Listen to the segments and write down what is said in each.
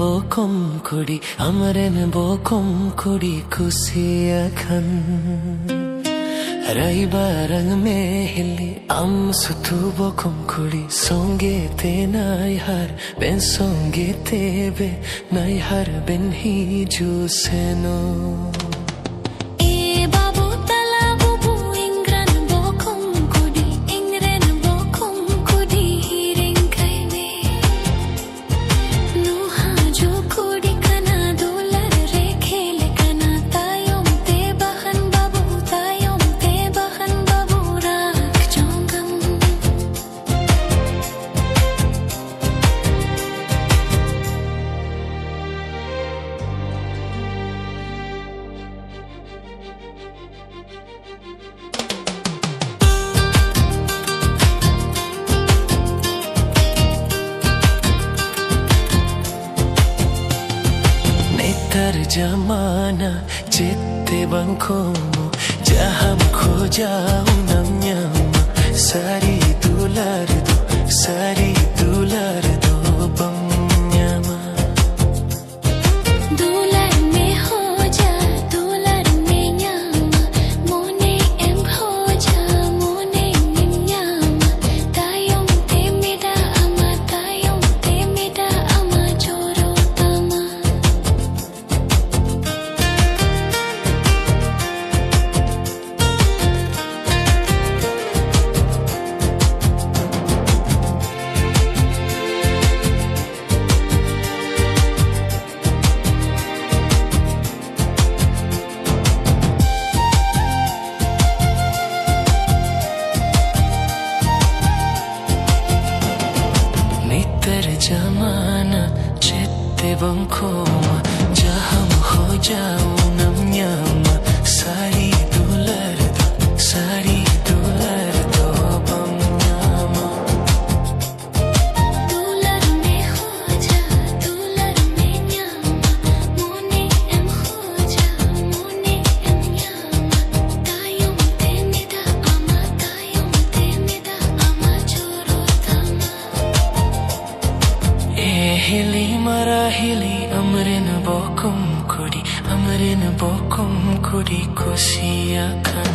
bokom kudi amren bokom kudi kusiya khan rai barang me hili am sutu bokom kudi songe te nai har ben songe te be nai har ben hi ju seno जमाना चित्ते बंकोमो जहाँ खो जाऊं नम्यामा सारी दुलार दो बम्यामा दुलार में हो जा दुलार में न्यामा मोने एम हो जा मोने न्यामा तायों ते मेरा अमा जोरो तमा जमाना चित्ते बंकोमा जहाँ हो जाऊं नम्यामा सारी दुलार दो बम्यामा दुलार में हो जा दुलार में न्यामा मोने एम हो जा मोने एम न्यामा तायों ते मेरा अमा जोरो तमा hili mara hili amren bokom kudi kusiya khan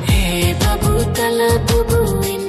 hey babu tala bubu in